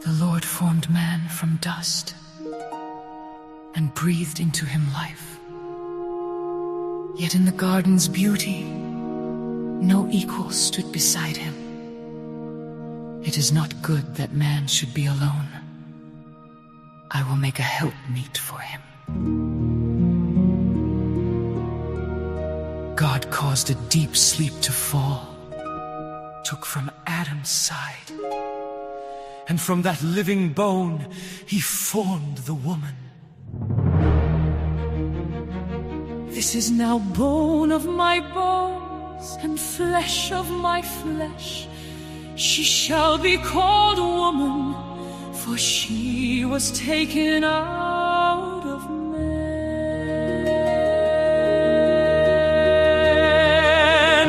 The Lord formed man from dust and breathed into him life. Yet in the garden's beauty, no equal stood beside him. It is not good that man should be alone. I will make a helpmeet for him. God caused a deep sleep to fall, took from Adam's side, and from that living bone he formed the woman. This is now bone of my bones and flesh of my flesh. She shall be called woman, for she was taken out of man.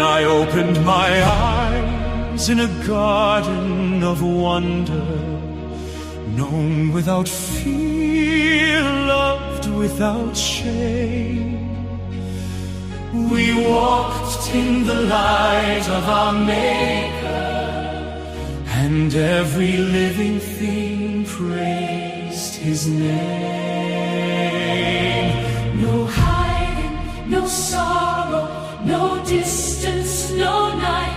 I opened my eyes in a garden of wonder, known without fear, loved without shame. We walked in the light of our Maker, and every living thing praised his name. No hiding, no sorrow, no distance, no night.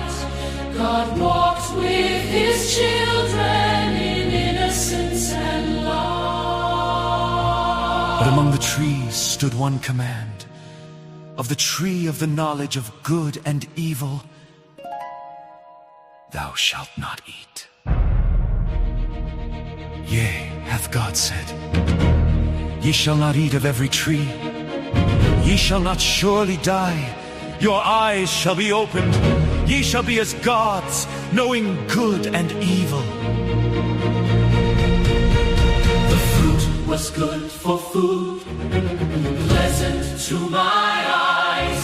God walked with his children in innocence and love. But among the trees stood one command, of the tree of the knowledge of good and evil, thou shalt not eat. Yea, hath God said, ye shall not eat of every tree, ye shall not surely die, your eyes shall be opened, ye shall be as gods, knowing good and evil. The fruit was good for food, pleasant to my eyes,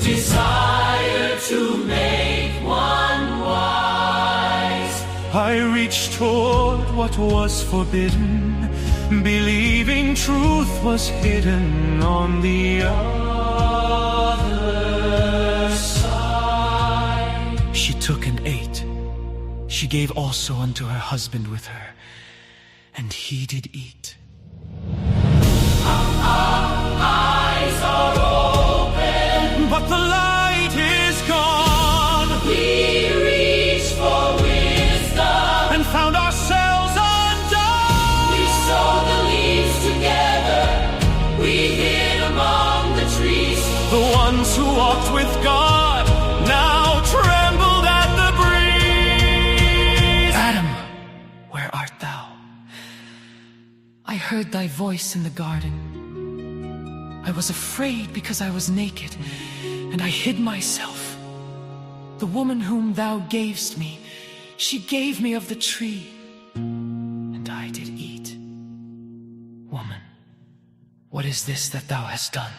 desire to make one wise. I reached toward what was forbidden, believing truth was hidden on the other side. She took and ate. She gave also unto her husband with her, and he did eat. Our eyes are open, but the light is gone. We reached for wisdom and found ourselves undone. We sewed the leaves together, we hid among the trees. The ones who walked with God now trembled at the breeze. Adam, where art thou? I heard thy voice in the garden. I was afraid because I was naked, and I hid myself. The woman whom thou gavest me, she gave me of the tree, and I did eat. Woman, what is this that thou hast done?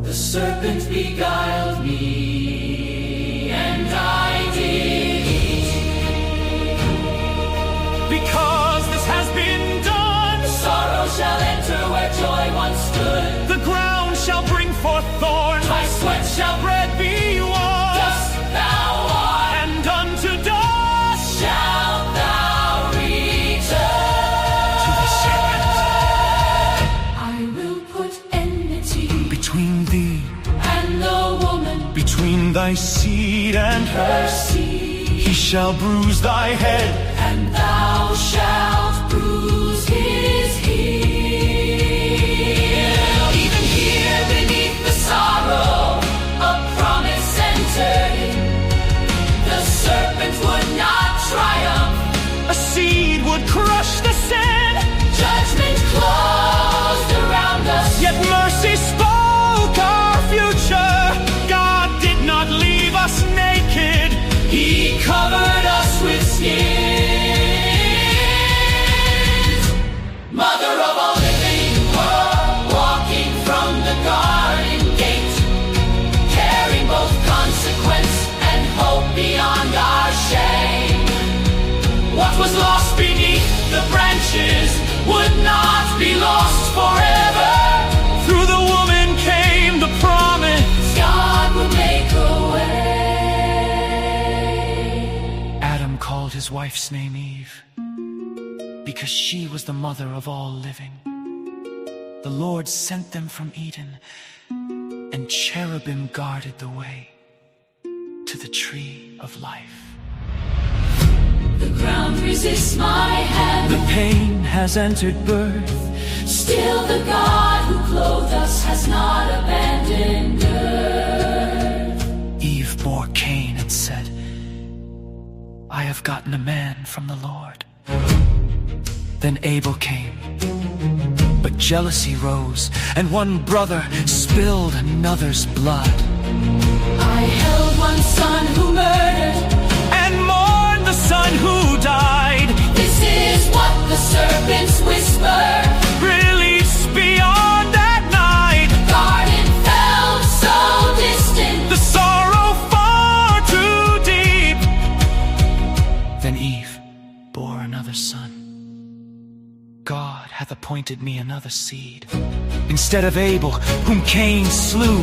The serpent beguiled me, and I did eat. Because this has been done, sorrow shall enter where joy once stood. The ground shall bring forth thorns, by sweat shall bread be won. Dust thou art, and unto dust shalt thou return. To the serpent I will put enmity between thee and the woman, between thy seed and her seed. He shall bruise thy head, and thou shalt bruise his heel. Even here beneath the sorrow, a promise entered in. The serpent would not triumph, a seed would crush the sin. Judgment closed around us, yet mercy spoke our future. God did not leave us naked, he covered us with skins. Mother of all living world, walking from the garden gate, carrying both consequence and hope beyond our shame. What was lost beneath the branches would not be lost forever. Through the woman came the promise, God would make a way. Adam called his wife's name Eve. because she was the mother of all living. The Lord sent them from Eden, and cherubim guarded the way to the tree of life. The ground resists my hand. The pain has entered birth. Still the God who clothed us has not abandoned earth. Eve bore Cain and said, I have gotten a man from the Lord. Then Abel came, but jealousy rose, and one brother spilled another's blood. I held one son who murdered, and mourned the son who died. This is what the serpents whisper. Release beyond that night. The garden felt so distant, The sorrow far too deep. Then Eve bore another son. God hath appointed me another seed, instead of Abel, whom Cain slew.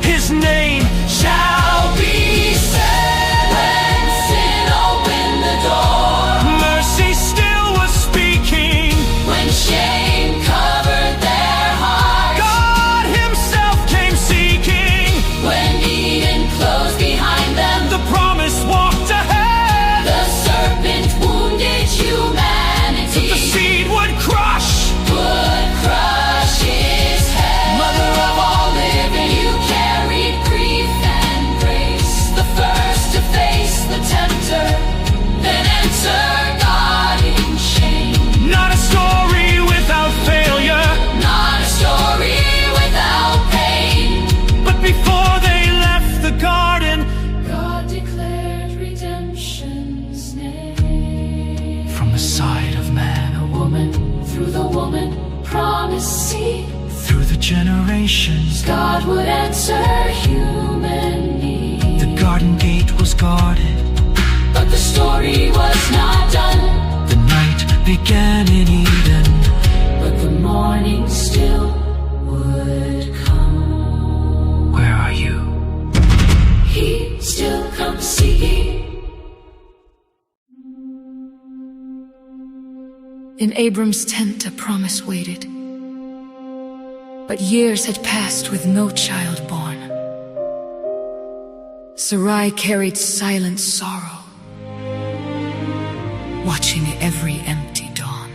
His name shall be said. When sin opened the door, Mercy still was speaking. when shame covered their hearts, God himself came seeking. when Eden closed behind them, The promise walked ahead. the serpent wounded humanity, The seed would crush. would crush his head. Mother of all living, you carried grief and grace, the first to face the tempter, then enter God in shame. Not a story without failure, Not a story without pain. but before they left the garden, God declared redemption's name. from the side of man, A woman, through the woman, promised seed, through the generations, God would answer human need. the garden gate was guarded. But the story was not done, The night began in Eden. but the morning still would come. Where are you? He still comes seeking. In Abram's tent a promise waited, but years had passed with no child born. Sarai carried silent sorrow, watching every empty dawn.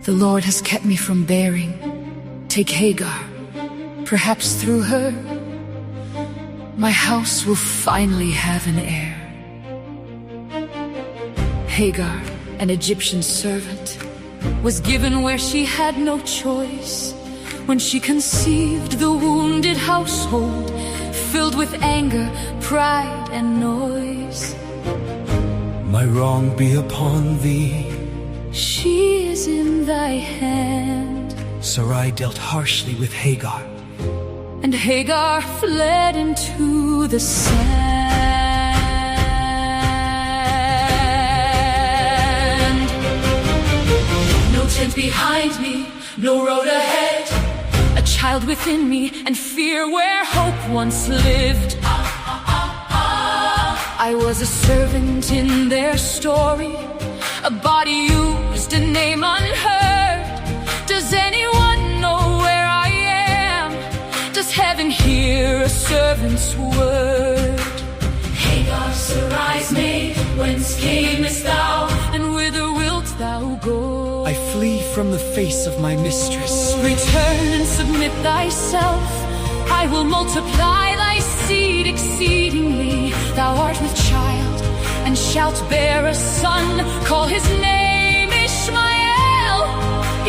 The Lord has kept me from bearing. Take Hagar, perhaps through her my house will finally have an heir. Hagar, an Egyptian servant, was given where she had no choice. When she conceived, the wounded household, filled with anger, pride, and noise. My wrong be upon thee. She is in thy hand. Sarai dealt harshly with Hagar. And Hagar fled into the sand. No tent behind me, no road ahead. A child within me, and fear where hope once lived. I was a servant in their story, a body used, a name unheard. Does anyone know where I am? Does heaven hear a servant's word? Hagar, Sarai's maid, whence camest thou, and whither wilt thou go? I flee from the face of my mistress. Return and submit thyself. I will multiply thy seed exceedingly. Thou art with child, and shalt bear a son. Call his name Ishmael,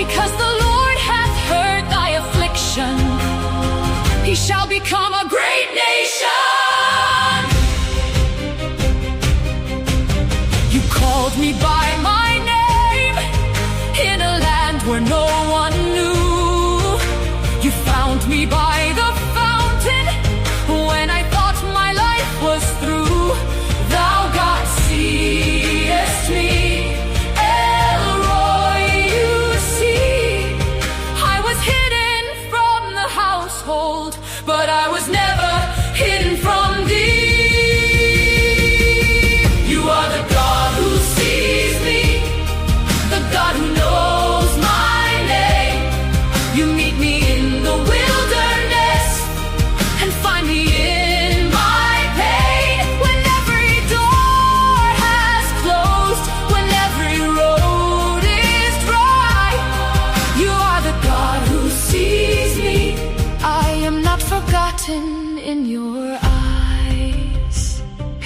because the Lord hath heard thy affliction. He shall become a great nation. You called me by my name in a land where no one knew. You found me by the fountain when I thought my life was through. Thou God seest me, El Roy, you see. I was hidden from the household, but I was never hidden from thee. You are the God who sees me.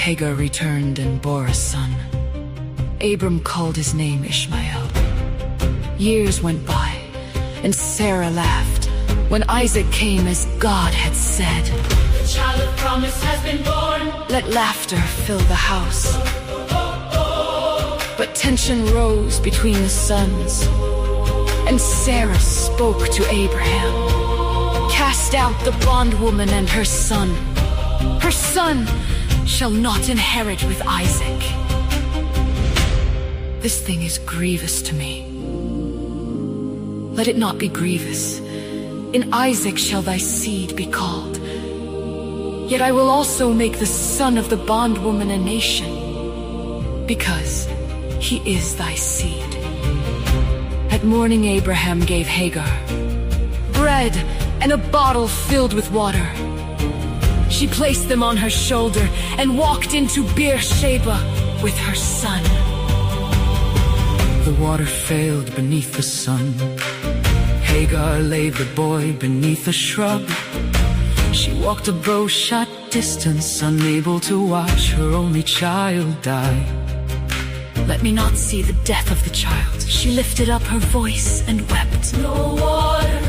Hagar returned and bore a son. Abram called his name Ishmael. Years went by, and Sarah laughed when Isaac came as God had said. The child of promise has been born. Let laughter fill the house. But tension rose between the sons, and Sarah spoke to Abraham. Cast out the bondwoman and her son. Her son shall not inherit with Isaac. This thing is grievous to me. Let it not be grievous. In Isaac shall thy seed be called. Yet I will also make the son of the bondwoman a nation, because he is thy seed. At morning Abraham gave Hagar bread and a bottle filled with water. She placed them on her shoulder and walked into Beersheba with her son. The water failed beneath the sun. Hagar laid the boy beneath a shrub. She walked a bow-shot distance, unable to watch her only child die. Let me not see the death of the child. She lifted up her voice and wept. No water,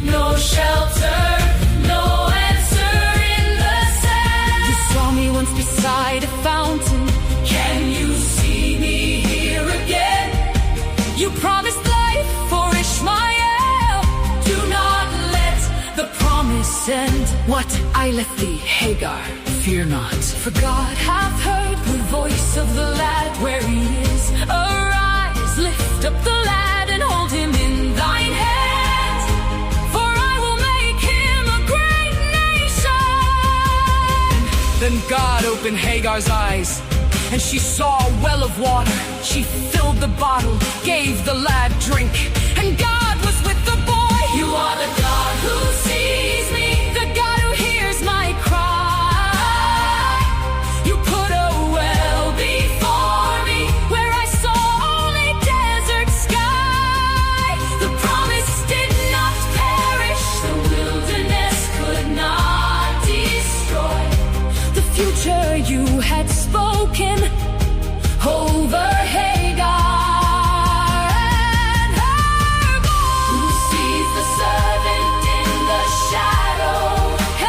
no shelter, no answer in the sand. You saw me once beside a fountain. Can you see me here again? You promised life for Ishmael. Do not let The promise end. What aileth thee, Hagar? Fear not, for God hath heard the voice of the lad where he is. Arise, lift up the lad and hold him in thine hand, for I will make him a great nation. Then God opened Hagar's eyes, and she saw a well of water. She filled the bottle, gave the lad drink, and God was with the boy. You are the God who sees me, The God who hears my cry. You put a well before me where I saw only desert sky. the promise did not perish, the wilderness could not destroy. The future you had spoken over Hagar and her boy. Who sees the servant in the shadow?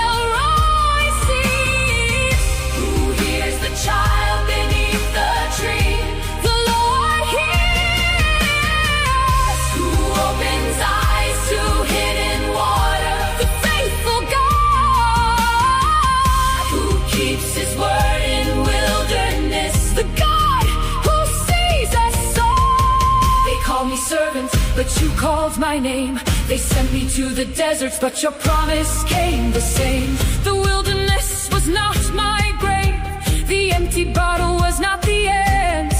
Elroy sees. Who hears the child beneath the tree? The Lord hears. Who opens eyes to hidden water? The faithful God Who keeps his word in wilderness? The God who sees us all. They call me servant, But you called my name. They sent me to the deserts, but your promise came the same. The wilderness was not my grave. The empty bottle was not the end.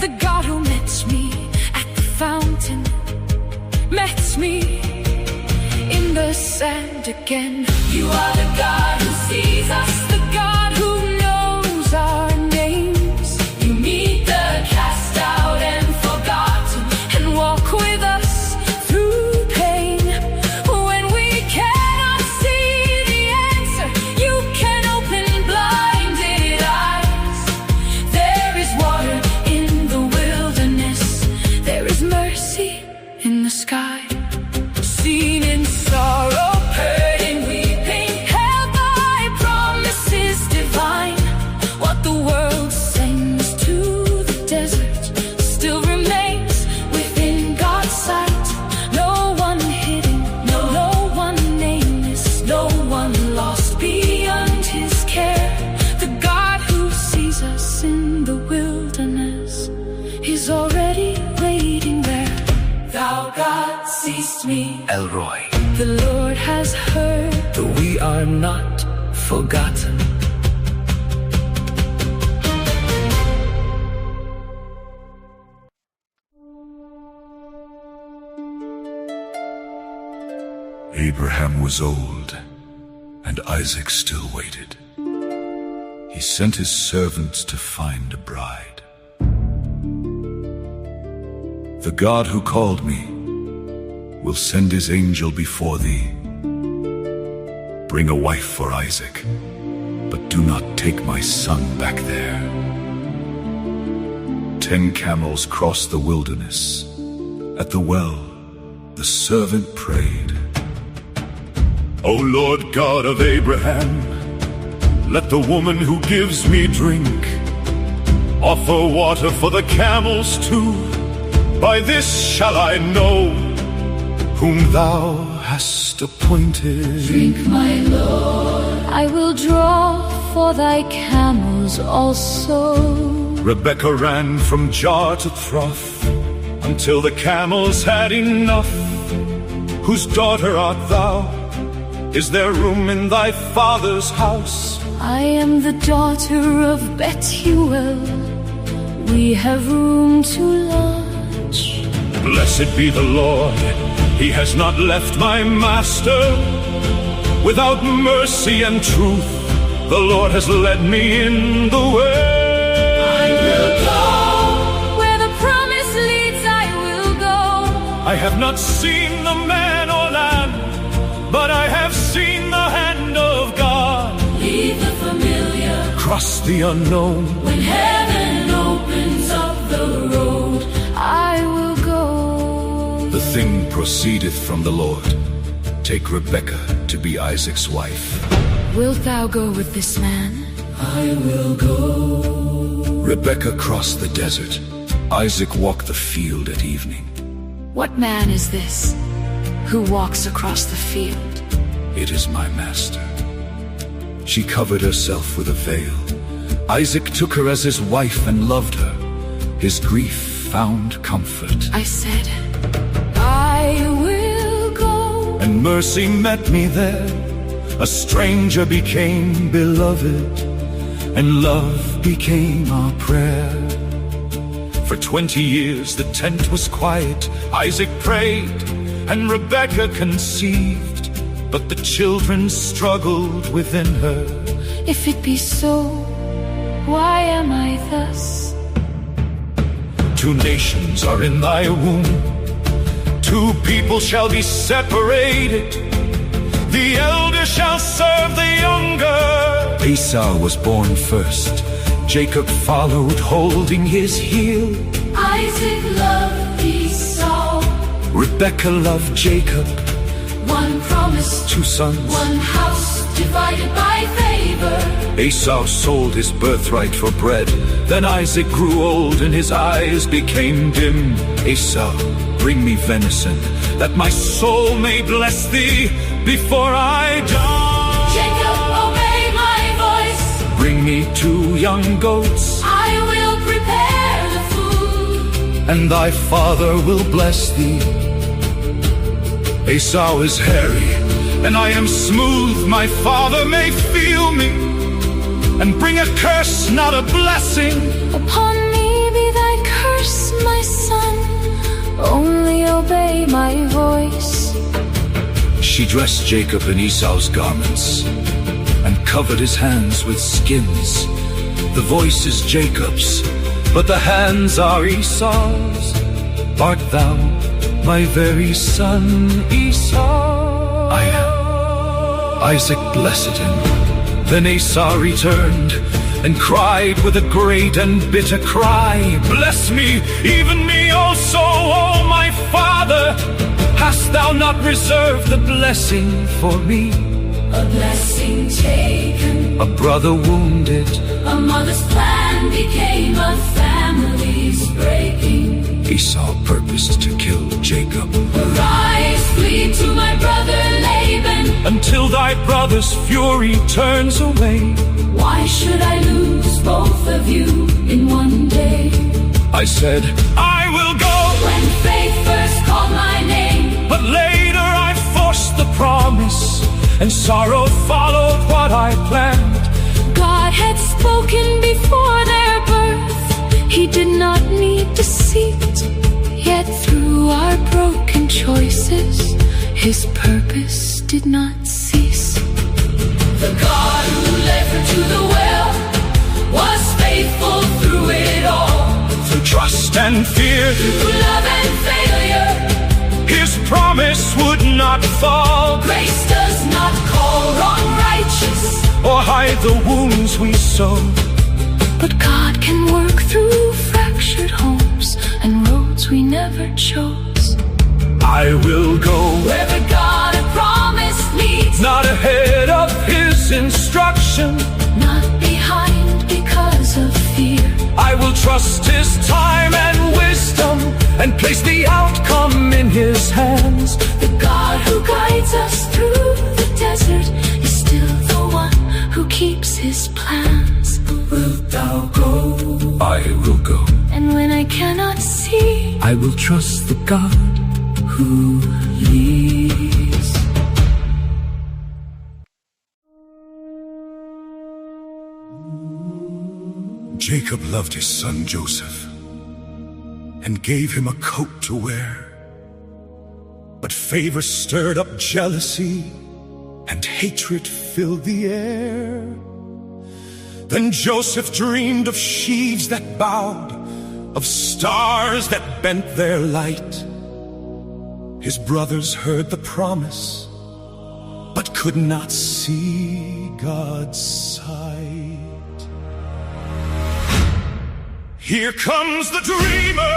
The God who met me at the fountain met me in the sand again. you are the God who sees us. The God who knows our names. You meet the cast out and forgotten. And walk with us through pain. When we cannot see the answer, you can open blinded eyes. There is water in the wilderness. There is mercy in the sky. Seen in sorrow, Heard in weeping, held by promises divine. What the world sends to the desert still remains within God's sight. No one hidden, no one nameless, no one lost beyond his care. The God who sees us in the wilderness is already waiting there. thou God seest me. Elroy, The Lord has heard. we are not forgotten. Abraham was old, and Isaac still waited. He sent his servants to find a bride. The God who called me will send his angel before thee. Bring a wife for Isaac. but do not take my son back there. 10 camels crossed the wilderness. At the well, the servant prayed, O Lord God of Abraham, let the woman who gives me drink offer water for the camels too. By this shall I know whom thou hast appointed. Drink, my Lord. I will draw for thy camels also. Rebekah ran from jar to trough until the camels had enough. Whose daughter art thou? Is there room in thy father's house? I am the daughter of Bethuel. We have room to lodge. Blessed be the Lord, he has not left my master without mercy and truth. The Lord has led me in the way. I will go where the promise leads. I will go. I have not seen the man or land, but I have seen the hand of God. Leave the familiar, cross the unknown. When heaven opens up the road, I will go. The thing proceedeth from the Lord. Take Rebekah to be Isaac's wife. Wilt thou go with this man? I will go. Rebekah crossed the desert. Isaac walked the field at evening. What man is this who walks across the field? It is my master. She covered herself with a veil. Isaac took her as his wife and loved her. His grief found comfort. I said, I will go. And mercy met me there. A stranger became beloved, and love became our prayer. For 20 years the tent was quiet. Isaac prayed, and Rebekah conceived, but the children struggled within her. If it be so, why am I thus? 2 nations are in thy womb. 2 people shall be separated. The elder shall serve the younger. Esau was born first. Jacob followed, holding his heel. Isaac loved Esau. Rebekah loved Jacob. One promise, 2 sons. One house divided by favor. Esau sold his birthright for bread. Then Isaac grew old and his eyes became dim. Esau, bring me venison, that my soul may bless thee before I die. Jacob, obey my voice. Bring me 2 young goats. I will prepare the food, and thy father will bless thee. Esau is hairy, and I am smooth. My father may feel me, and bring a curse, not a blessing. Upon me be thy curse, my son. Only obey my voice. She dressed Jacob in Esau's garments, and covered his hands with skins. The voice is Jacob's, but the hands are Esau's. Art thou my very son, Esau? I am. Isaac blessed him. Then Esau returned, and cried with a great and bitter cry, Bless me, even me also, O my father. Hast thou not reserved the blessing for me? A blessing taken, a brother wounded, a mother's plan became a family's breaking. Esau purposed to kill Jacob. Arise, flee to my brother Laban, until thy brother's fury turns away. Why should I lose both of you in one day? I said, I will go. When faith first called my name, but later I forced the promise, and sorrow followed what I planned. God had spoken before their birth. He did not need deceit. Yet through our broken choices, his purpose did not cease. The God who led her to the well was faithful through it all. Through trust and fear, through love and failure, his promise would not fall. Grace does not call wrong righteous, or hide the wounds we sow. But God can work through fractured homes and roads we never chose. I will go Wherever God had promised leads, not ahead of His instruction. not behind because of fear. I will trust His time and wisdom and place the outcome in His hands. The God who guides us through the desert is still the one who keeps His plans. Wilt thou go? I will go. And when I cannot see, I will trust the God who leads. Jacob loved his son Joseph and gave him a coat to wear. But favor stirred up jealousy and hatred filled the air. Then Joseph dreamed of sheaves that bowed, of stars that bent their light. His brothers heard the promise, but could not see God's sight. Here comes the dreamer.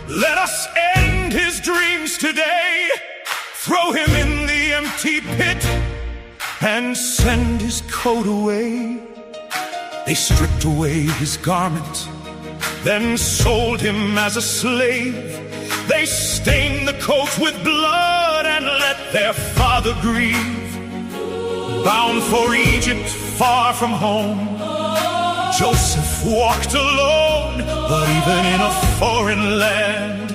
Let us end his dreams today. Throw him in the empty pit and send his coat away. They stripped away his garment, then sold him as a slave. They stained the coat with blood and let their father grieve. Bound for Egypt, far from home, Joseph walked alone. But even in a foreign land,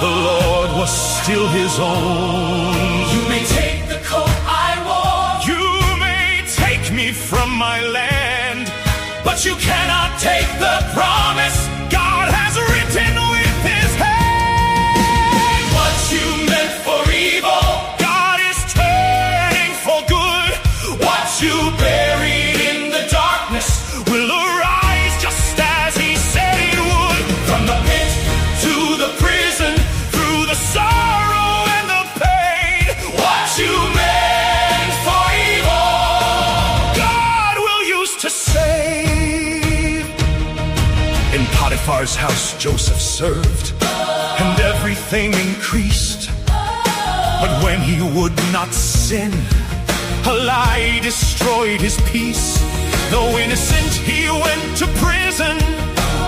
the Lord was still his own. You may take the coat I wore, you may take me from my land, but you cannot take the promise God has written with his hand. What you meant for evil, God is turning for good. What you buried in the darkness will arise just as he said it would. From the pit to the prison, through the sorrow and the pain, what you meant for evil, God will use to save. In Potiphar's house Joseph served, and everything increased. But when he would not sin, a lie destroyed his peace. Though innocent, he went to prison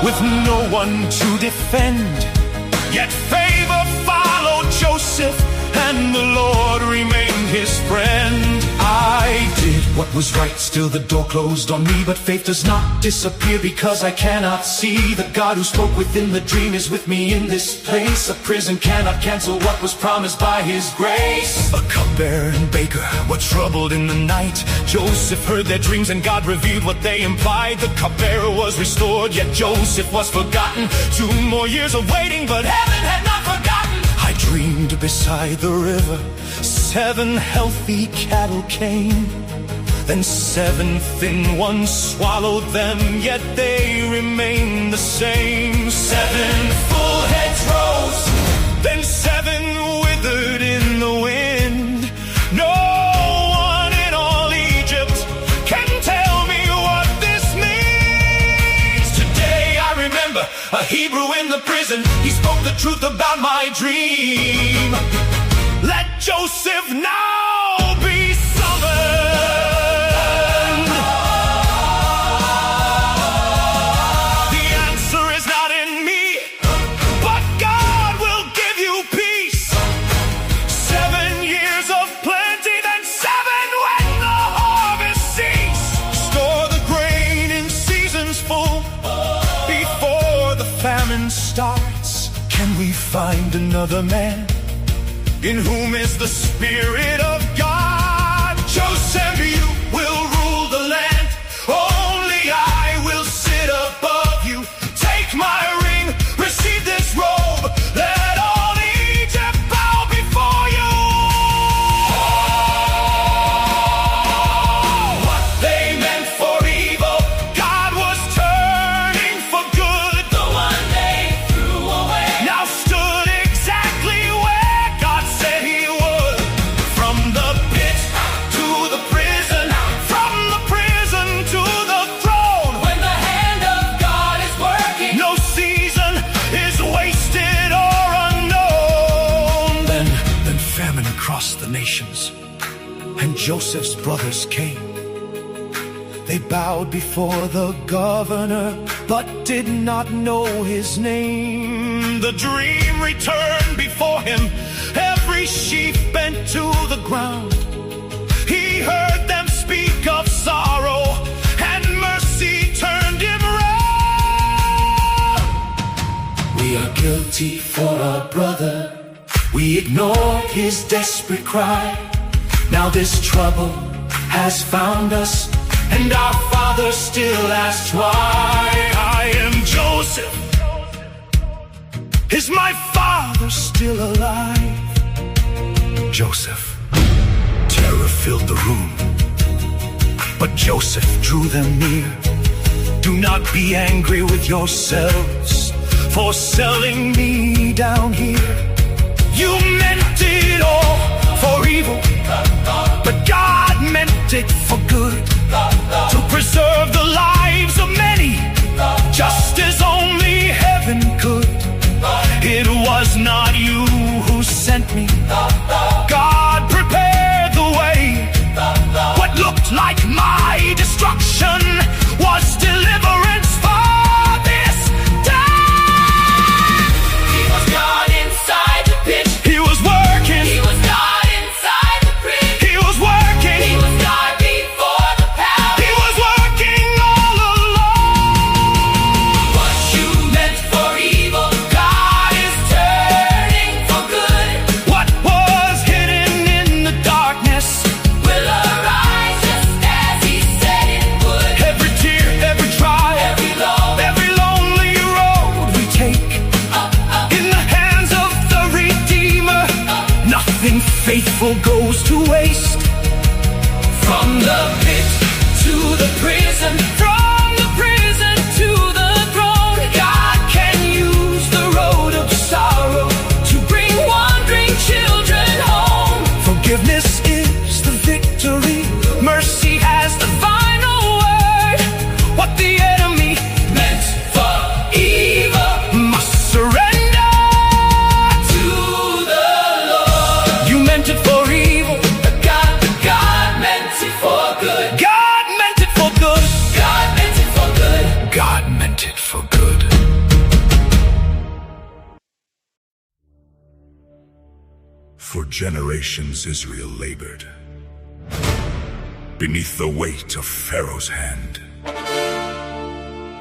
with no one to defend. Yet favor followed Joseph, and the Lord remained his friend. I did what was right, still the door closed on me. But faith does not disappear because I cannot see. The God who spoke within the dream is with me in this place. A prison cannot cancel what was promised by his grace. A cupbearer and baker were troubled in the night. Joseph heard their dreams and God revealed what they implied. The cupbearer was restored, yet Joseph was forgotten. 2 more years of waiting, but heaven had not forgotten. I dreamed beside the river, 7 healthy cattle came. Then 7 thin ones swallowed them, yet they remained the same. 7 full heads rose, then 7 withered in the wind. No one in all Egypt can tell me what this means. Today I remember a Hebrew in the prison. He spoke the truth about my dream. Let Joseph now be summoned. The answer is not in me, but God will give you peace. 7 years of plenty, then 7 when the harvest cease. Store the grain in seasons full before the famine starts. Can we find another man in whom is the Spirit of God? Joseph, you will rule the land. Only I will sit above you. Take my ring, receive this robe. Let all Egypt bow before you. What they meant for evil, God was turning for good. The one they threw away now stood exactly where God said he would. From the pit to the prison, across the nations, and Joseph's brothers came. They bowed before the governor, but did not know his name. The dream returned before him, every sheep bent to the ground. He heard them speak of sorrow, and mercy turned him round. We are guilty for our brother, we ignored his desperate cry. Now this trouble has found us, and our father still asks why. I am Joseph. Is my father still alive? Joseph. Terror filled the room, but Joseph drew them near. Do not be angry with yourselves for selling me down here. You meant it all for evil, but God meant it for good, to preserve the lives of many, just as only heaven could. It was not you who sent me. God prepared the way. What looked like my destruction was deliverance for this day. He was God inside the pit. He was working. He was God inside the prison. He was working. He was God before the palace. He was working all along. What you meant for evil, God is turning for good. What was hidden in the darkness Will arise just as He said it would. every tear, every trial, every lonely road we take, in the hands of the Redeemer, nothing faithful goes to waste. From the pit to the prison, From the prison to the throne, God can use the road of sorrow. to bring wandering children home. Forgiveness is the victory. Mercy has the final word. What the enemy meant for evil, must surrender. to the Lord. You meant it for evil. God meant it for good. God meant it for good. God meant it for good. God meant it for good. For generations Israel labored beneath the weight of Pharaoh's hand.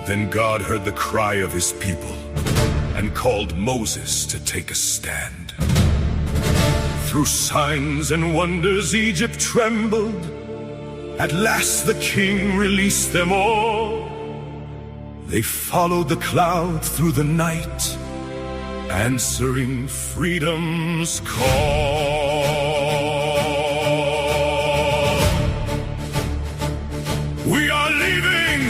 Then God heard the cry of his people and called Moses to take a stand. Through signs and wonders Egypt trembled. At last the king released them all. They followed the cloud through the night, answering freedom's call. We are leaving.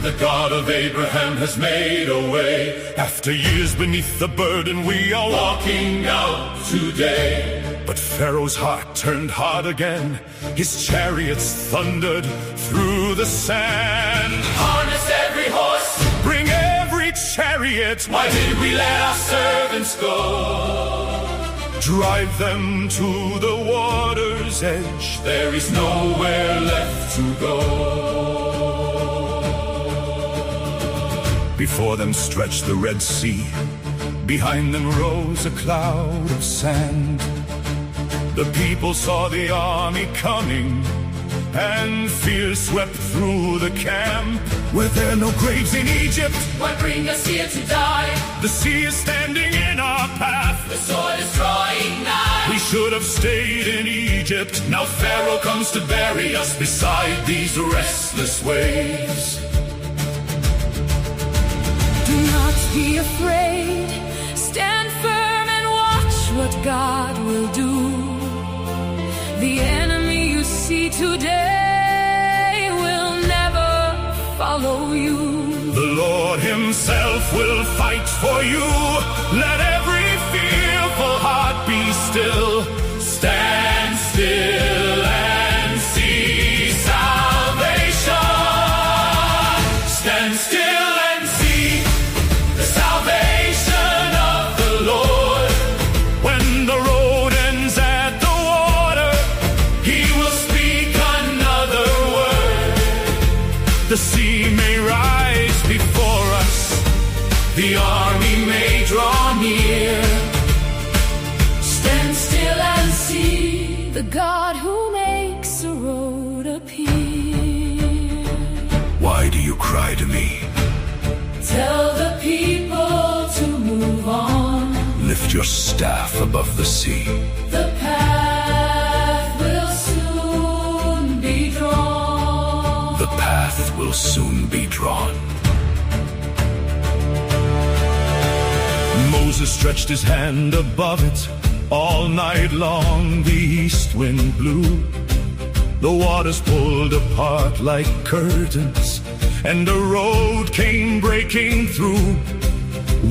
The God of Abraham has made a way. After years beneath the burden, we are walking out today. But Pharaoh's heart turned hard again. His chariots thundered through the sand. Harness every horse. Bring every chariot. Why did we let our servants go? Drive them to the water's edge. There is nowhere left to go. Before them stretched the Red Sea. Behind them rose a cloud of sand. The people saw the army coming, and fear swept through the camp. Were there no graves in Egypt? Why bring us here to die? The sea is standing in our path. The sword is drawing nigh. We should have stayed in Egypt. Now Pharaoh comes to bury us beside these restless waves. Do not be afraid. Stand firm and watch what God will do. The enemy you see today will never follow you. The Lord himself will fight for you. Let every fearful heart be still. Stand still and see salvation. Stand still and see the salvation of the Lord. When the road ends at the water, the army may draw near. Stand still and see the God who makes a road appear. Why do you cry to me? Tell the people to move on. Lift your staff above the sea. The path will soon be drawn. The path will soon be drawn. Moses stretched his hand above it. All night long the east wind blew. The waters pulled apart like curtains, and a road came breaking through.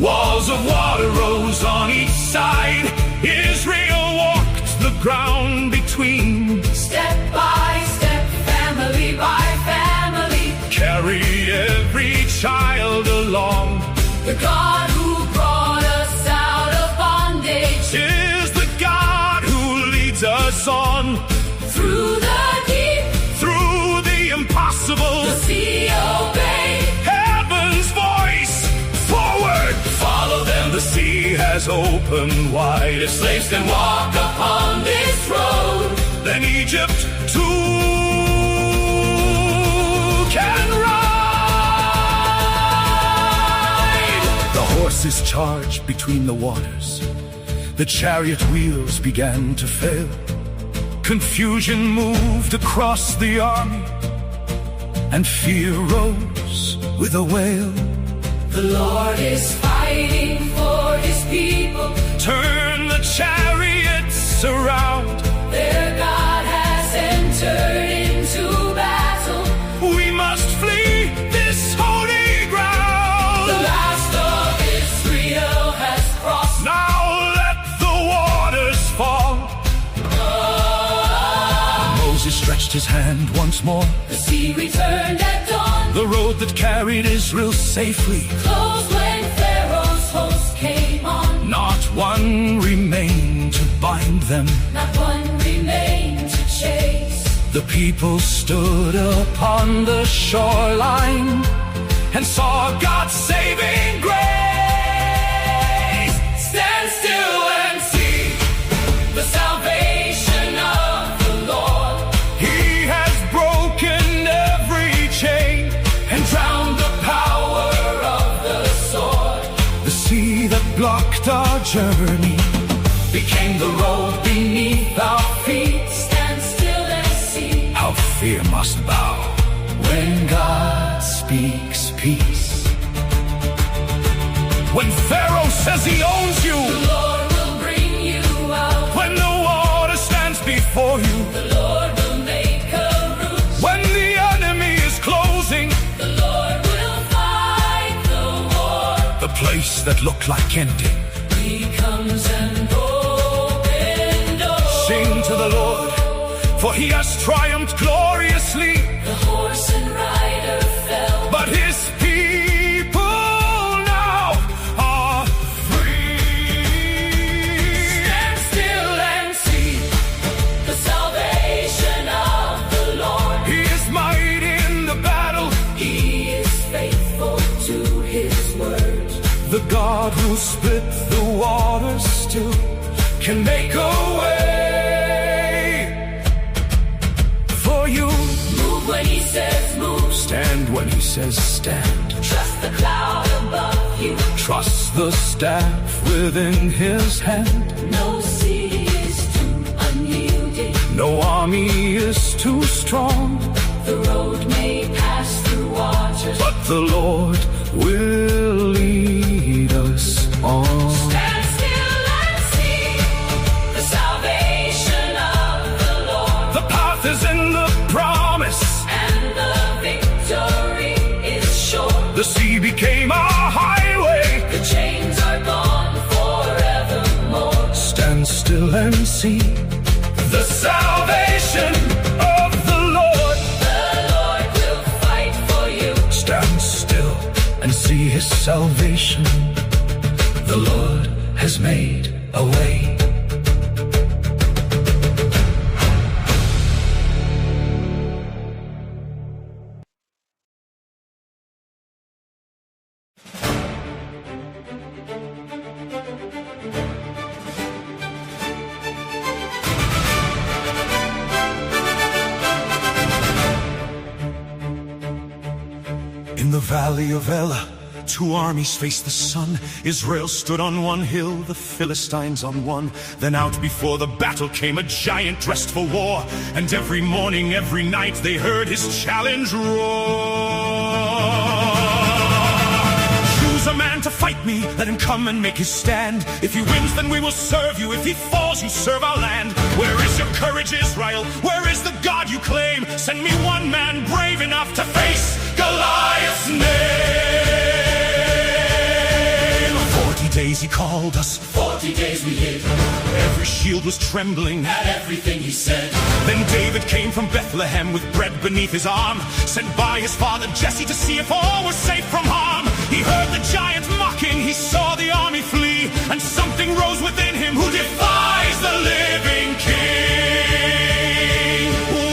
Walls of water rose on each side. Israel walked the ground between. Step by step, family by family, Carry every child along. the God who brought us out of bondage Is the God who leads us on. through the deep, Through the impossible, the sea obeyed. heaven's voice. Forward, follow them. The sea has opened wide. If slaves can walk upon this road, then Egypt too can ride. The horses charged between the waters. The chariot wheels began to fail. Confusion moved across the army, and fear rose with a wail. The Lord is fighting for his people. Turn the chariots around. Their God has entered into battle. We must flee this holy ground. The last of Israel has crossed. Now let the waters fall. Moses stretched his hand once more. The sea returned at dawn. The road that carried Israel safely. Closed when Pharaoh's host came on. Not one remained to bind them. Not one remained to chase. The people stood upon the shoreline and saw God's saving grace. Stand still and see The salvation of the Lord. He has broken every chain And drowned the power of the sword. The sea that blocked our journey Became the road beneath our feet. Stand still and see how fear must bow when God speaks peace. when Pharaoh says he owns you, The Lord will bring you out. when the water stands before you, The Lord will make a route. when the enemy is closing The Lord will fight the war. the place that looked like ending. He comes and open doors. Sing to the Lord, for he has triumphed gloriously. The horse and rider fell. But his people now are free. Stand still and see the salvation of the Lord. He is mighty in the battle, He is faithful to his word. the God who split the waters still can make a way for you. Move when he says move. Stand when he says stand. Trust the cloud above you. Trust the staff within his hand. No sea is too unyielding. No army is too strong, The road may pass through waters. but the Lord will lead us on. Stand still and see the salvation of the Lord. The path is in the promise. And the victory is sure. The sea became our highway. The chains are gone forevermore. Stand still and see the salvation of the Lord. The Lord will fight for you. Stand still and see his salvation. The Lord has made a way. valley of Elah, two armies faced the sun. Israel stood on one hill, the Philistines on one. Then out before the battle came a giant dressed for war, and every morning, every night they heard his challenge roar. Choose a man to fight me, let him come and make his stand. If he wins, then we will serve you. If he falls, you serve our land. Where is your courage, Israel? Where is the God you claim? Send me one man brave enough to face Goliath's name. 40 days he called us, 40 days we hid. Every shield was trembling at everything he said. Then David came from Bethlehem with bread beneath his arm, sent by his father Jesse to see if all was safe from harm. He heard the giant mocking, he saw the army flee, and something rose within him who defies the living king.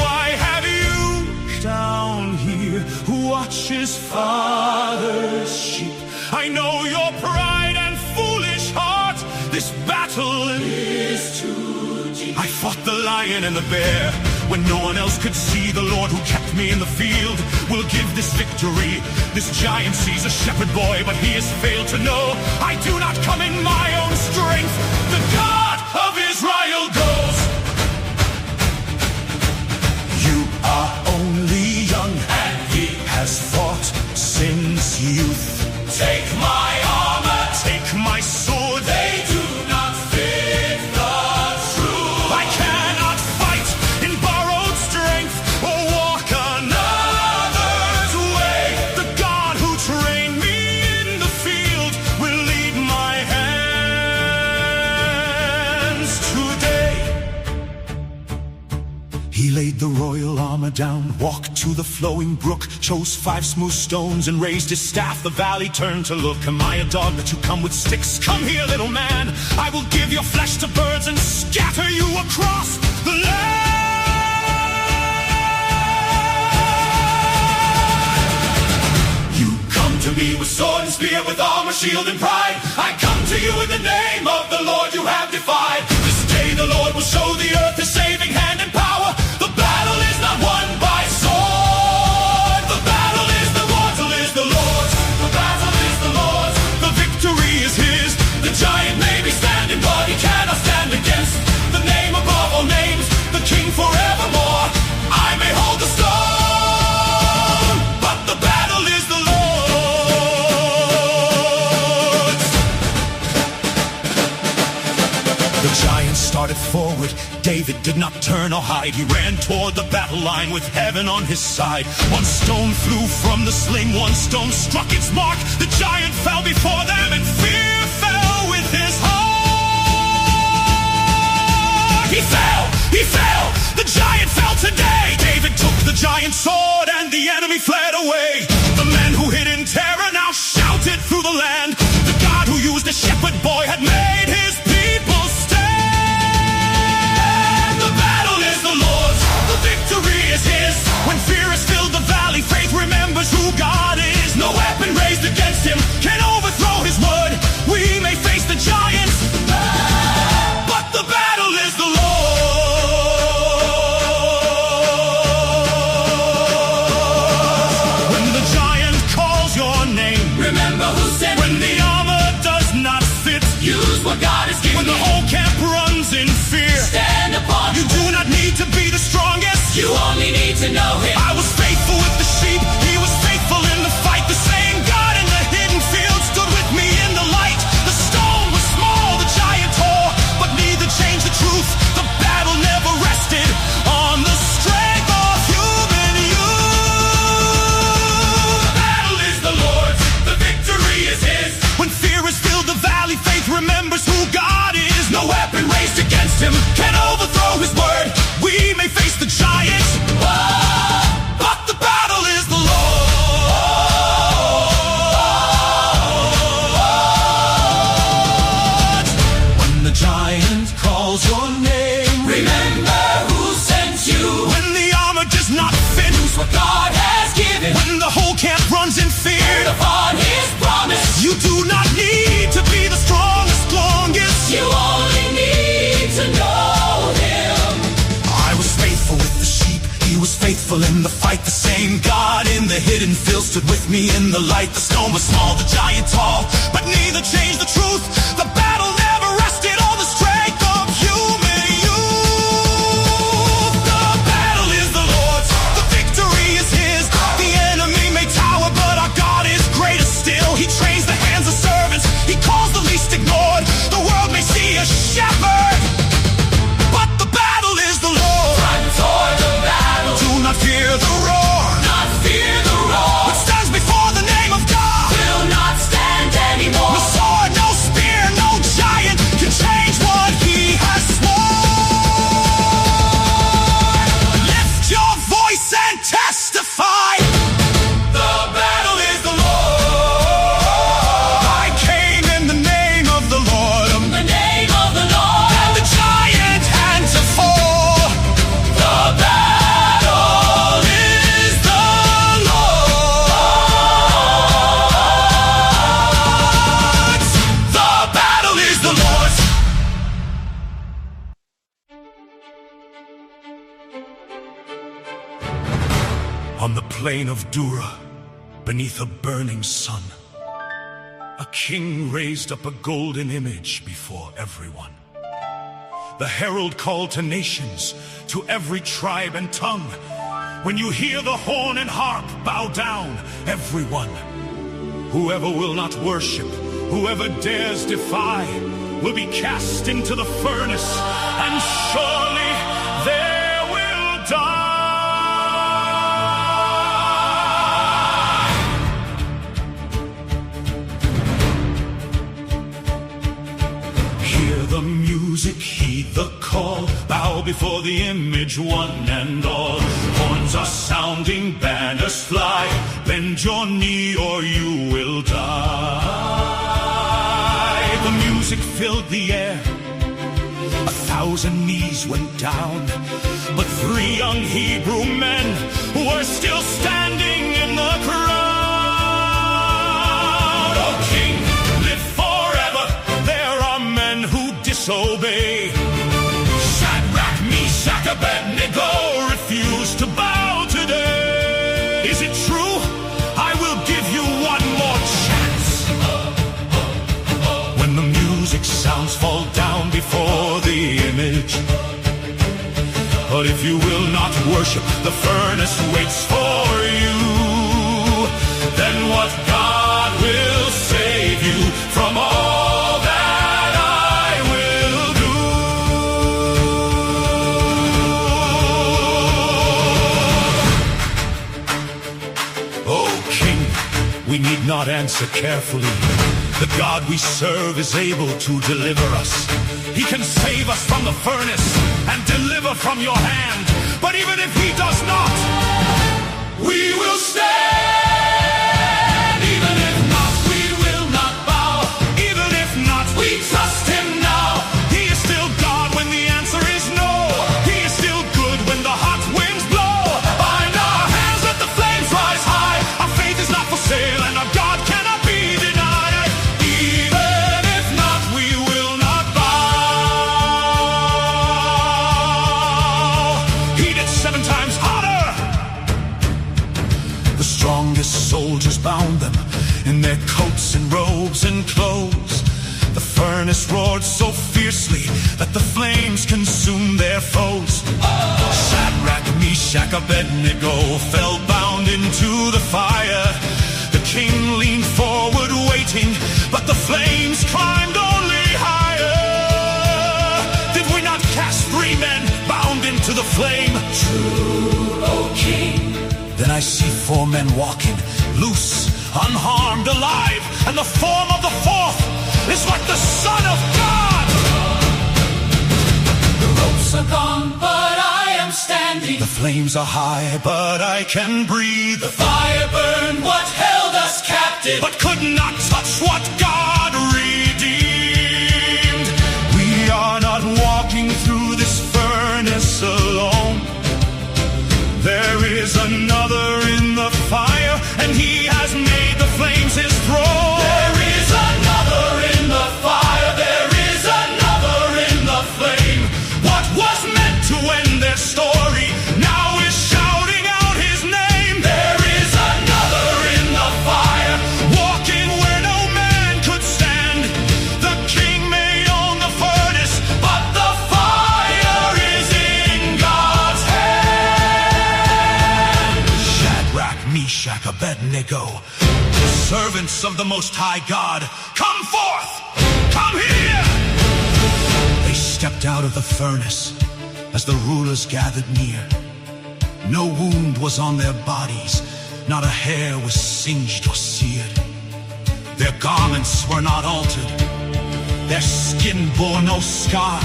Why have you down here who watches father's sheep? I know your pride and foolish heart, this battle is too deep. I fought the lion and the bear when no one else could see. The Lord who kept me in the field will give this victory. This giant sees a shepherd boy, but he has failed to know I do not come in my own strength. The God of Israel goes. You are only young, and he has fought since youth. Take my armor, take my sword. They do not fit the truth. I cannot fight in borrowed strength or walk another's way. The God who trained me in the field will lead my hands today. He laid the royal armor down, walked to the flowing brook, chose 5 smooth stones and raised his staff. The valley turned to look. Am I a dog that you come with sticks? Come here, little man. I will give your flesh to birds and scatter you across the land. You come to me with sword and spear, with armor, shield, and pride. I come to you in the name of the Lord you have defied. This day the Lord will show the earth his saving hand and power. The battle is not won by sword. The battle is the Lord's. The Lord's. The battle is the Lord's. The victory is his. The giant may be standing, but he cannot stand against the name above all names, the King forevermore. I may hold the stone, but the battle is the Lord's. The giant started forward. David did not turn or hide. He ran toward the battle line with heaven on his side. One stone flew from the sling, one stone struck its mark. The giant fell before them, and fear fell with his heart. He fell! The giant fell today. David took the giant's sword, and the enemy fled away. The men who hid in terror now shouted through the land. The God who used a shepherd boy had made his people stand. The battle is the Lord's, the victory is his. When fear has filled the valley, faith remembers who God is. No weapon raised against him can overthrow his word. We may face the giants, but the battle is the Lord's. When the giant calls your name, remember who said, when the armor does not fit, use faithful in the fight. The same God in the hidden field stood with me in the light. The stone was small, the giant tall, but neither changed the truth. The battle never rested on the strength of human youth. The battle is the Lord's, the victory is His. The enemy may tower, but our God is greater still. He trains the hands of servants, He calls the least ignored. The world may see a shepherd, but the battle is the Lord. Run toward the battle. Do not fear the roar. Not fear the roar. What stands before the name of God Will not stand anymore. no sword, no spear, no giant can change what He has sworn. Lift your voice and testify. The battle is the Lord. I came in the name of the Lord, The name of the Lord. and the giant had to fall. The battle Is the Lord's. The battle is the Lord's. On the plain of Dura, beneath a burning sun, a king raised up a golden image before everyone. The herald called to nations, to every tribe and tongue. When you hear the horn and harp, bow down, everyone. Whoever will not worship, whoever dares defy, will be cast into the furnace, and surely there will die. Hear the music, heed the call, bow before the image, one and all. Horns are sounding, banners fly, bend your knee or you will die. The music filled the air, 1,000 knees went down, but 3 young Hebrew men were still standing in the crowd. Oh King, live forever. There are men who disobey. Shadrach, Meshach, Abednego refuse to bow today. Is it true? I will give you one more chance. When the music sounds, fall down before the image. But if you will not worship, the furnace waits for you. Then what God will save you from all that I will do. Oh King, we need not answer carefully. The God we serve is able to deliver us. He can save us from the furnace and deliver from your hand. But even if He does not, we will stand. Even if not, we will not bow. Even if not, we trust Him now. He is still God when the answer is no. He is still good when the hot winds blow. Bind our hands, let the flames rise high. Our faith is not for sale and our God cannot be denied. Even if not, we will not bow. He did 7 times harder. The strongest soldiers bound them in their coats and robes and clothes. The furnace roared so fiercely that the flames consumed their foes. Shadrach, Meshach, Abednego fell bound into the fire. The king leaned forward waiting, but the flames climbed only higher. Did we not cast 3 men bound into the flame? True, O King. Then I see 4 men walking, loose, unharmed, alive, and the form of the 4th is like the Son of God. The ropes are gone, but I am standing. The flames are high, but I can breathe. The fire burned what held us captive, but could not touch what God redeemed. We are not walking through this furnace alone. There is another in the fire, and He has made the flames His throne. There is another in the fire. There is another in the flame. What was meant to end their story now is shouting out servants of the Most High God, come forth! Come here! They stepped out of the furnace as the rulers gathered near. No wound was on their bodies, not a hair was singed or seared. Their garments were not altered, their skin bore no scar.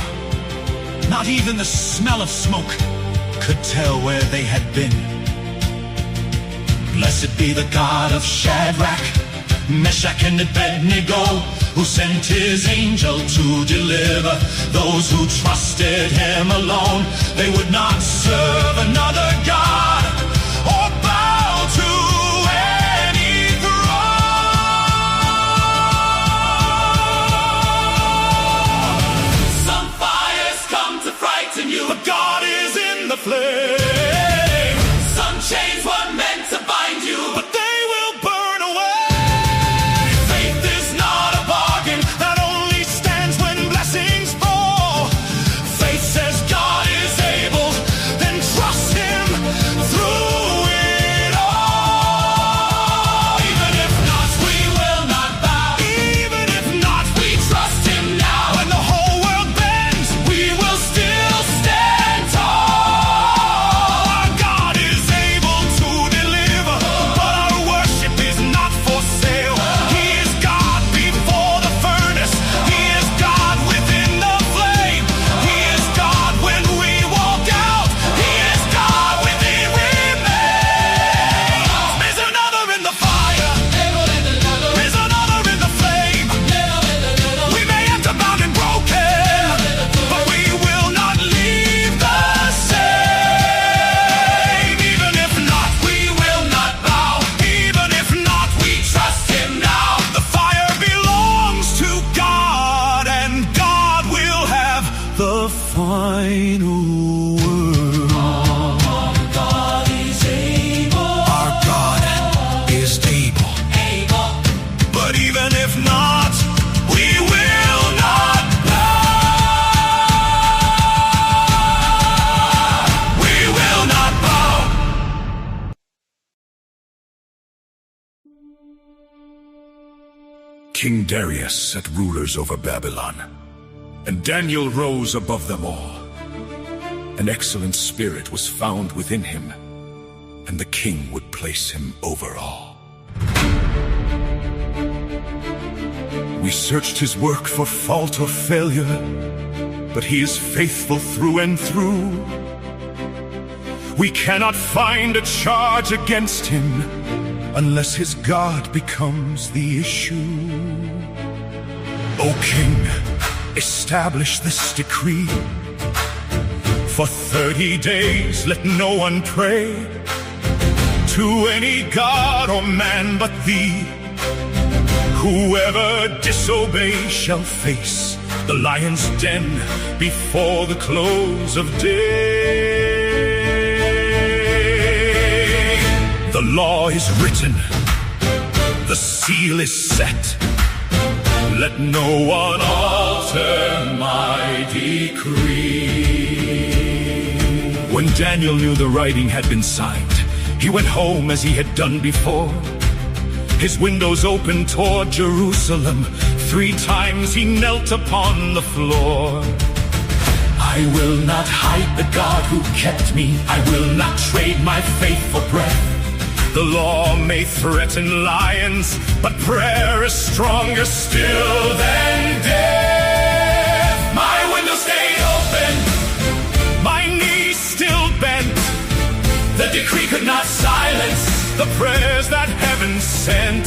Not even the smell of smoke could tell where they had been. Blessed be the God of Shadrach, Meshach, and Abednego, who sent his angel to deliver those who trusted him alone. They would not serve another God or bow to any throne. Some fires come to frighten you, But God is in the flame. some chains were meant to bind you, But they will burn away. Faith is not a bargain that only stands when blessings fall. Faith says God is able, then trust him through it all. Even if not, we will not bow. even if not, We trust him now. when the whole world bends, We will still stand tall. our God is able to deliver. But our worship is not for sale. He is God before the furnace. He is God within the flame. He is God when we walk out. He is God when he remains. There's another in the fire. There's another in the flame. We may enter bound and broken, but we will not leave the same. Even if not, We will not bow. even if not, we Trust him now. the fire belongs to God, and God will have the final word. God is able, Our God is able, but even if not, we will not bow. We will not bow. King Darius set rulers over Babylon, and Daniel rose above them all. An excellent spirit was found within him, and the king would place him over all. We searched his work for fault or failure, but he is faithful through and through. We cannot find a charge against him unless his God becomes the issue. O King, establish this decree. For 30 days let no one pray to any god or man but thee. Whoever disobeys shall face the lion's den before the close of day. The law is written, the seal is set. Let no one alter my decree. When Daniel knew the writing had been signed, he went home as he had done before. His windows opened toward Jerusalem. 3 times he knelt upon the floor. I will not hide the God who kept me. I will not trade my faith for breath. The law may threaten lions, but prayer is stronger still than death. My window stayed open, my knees still bent. The decree could not silence the prayers that heaven sent.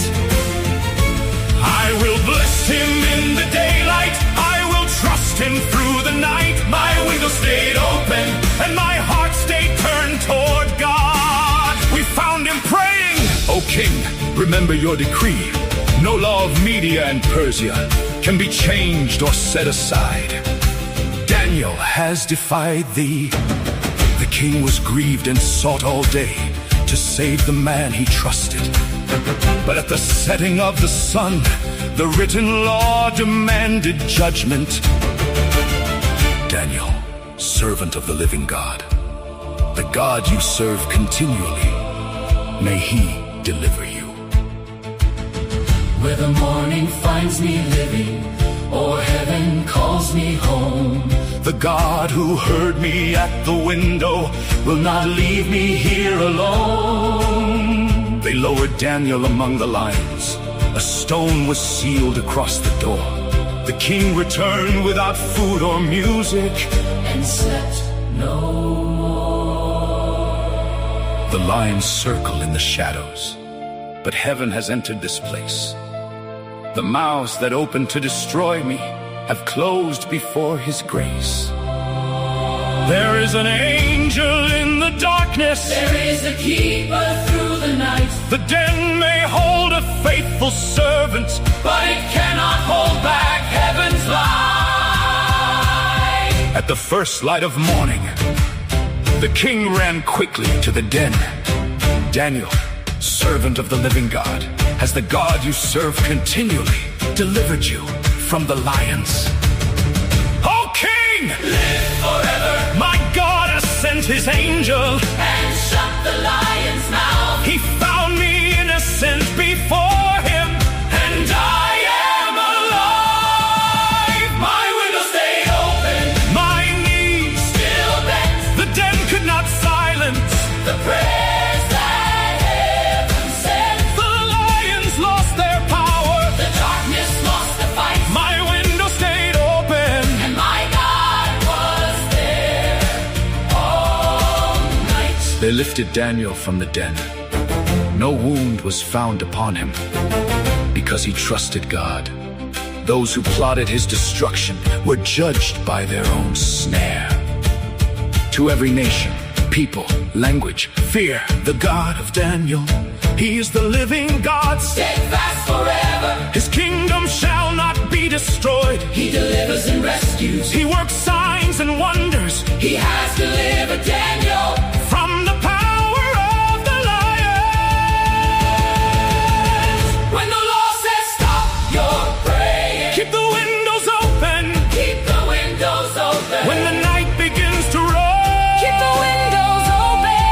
I will bless him in the daylight, I will trust him through the night. My window stayed open, and my heart stayed turned toward God. We found him praying. O King, remember your decree. No law of Media and Persia can be changed or set aside. Daniel has defied thee. The king was grieved and sought all day to save the man he trusted. But at the setting of the sun, the written law demanded judgment. Daniel, servant of the living God, the God you serve continually, may he deliver you. where the morning finds me living, or heaven calls me home. The God who heard me at the window will not leave me here alone. They lowered Daniel among the lions. A stone was sealed across the door. The king returned without food or music, and slept no more. The lions circle in the shadows, but heaven has entered this place. The mouths that opened to destroy me have closed before his grace. There is an angel in the darkness. There is a keeper through the night. The den may hold a faithful servant, but it cannot hold back heaven's light. At the first light of morning, the king ran quickly to the den. Daniel, servant of the living God, has the God you serve continually delivered you from the lions? O king! Live forever! My God has sent his angel and shut the lion's mouth. He found me innocent before him, and I am alive. My window stayed open, my knees still bent. The den could not silence the prayers that heaven sent. The lions lost their power. The darkness lost the fight. My window stayed open, and my God was there all night. They lifted Daniel from the den. No wound was found upon him, because he trusted God. Those who plotted his destruction were judged by their own snare. To every nation, people, language, fear the God of Daniel. He is the living God, steadfast forever. His kingdom shall not be destroyed. He delivers and rescues. He works signs and wonders. He has delivered Daniel from the power of the lions. When the law says stop, you're praying. Keep the windows open. Keep the windows open. When the night begins to roll, Keep the windows open.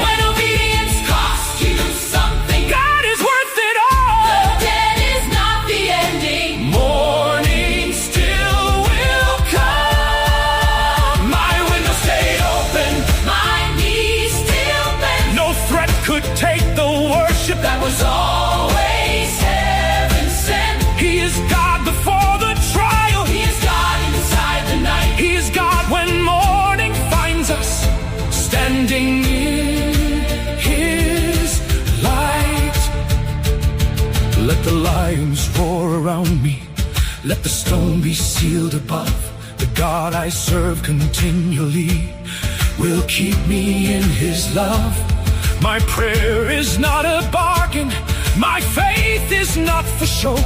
When obedience costs you something, God is worth it all. the dead is not the ending. Morning still will come. My window stayed open. My knees still bent. No threat could take the worship That was always heaven sent. He is God before the trial. He is God inside the night. He is God when morning finds us standing in his light. Let the lions roar around me. Let the stone be sealed above. The God I serve continually will keep me in his love. My prayer is not a bargain. My faith is not for show.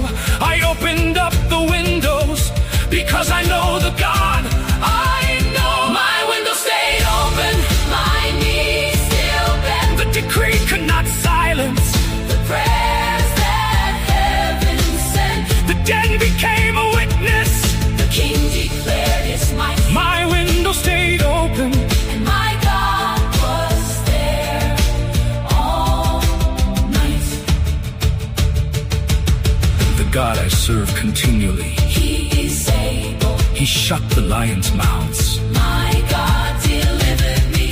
I opened up the windows because I know the God I know. My window stayed open. My knees still bent. The decree could not silence. The prayers that heaven sent. The den became a witness. The king declared his might. My window stayed open. And my God was there all night. The God I serve continually, He is able. he shut the lions' mouths. My God delivered me.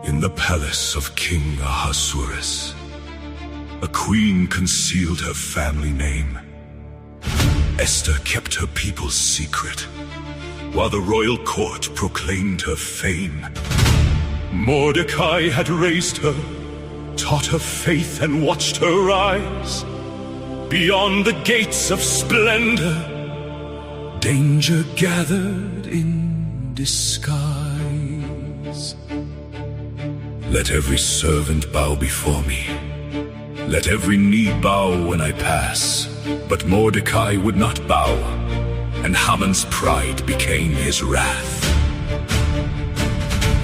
In the palace of King Ahasuerus, a queen concealed her family name. Esther kept her people's secret, while the royal court proclaimed her fame. Mordecai had raised her, taught her faith and watched her rise. Beyond the gates of splendor, danger gathered in disguise. Let every servant bow before me. Let every knee bow when I pass. But Mordecai would not bow, and Haman's pride became his wrath.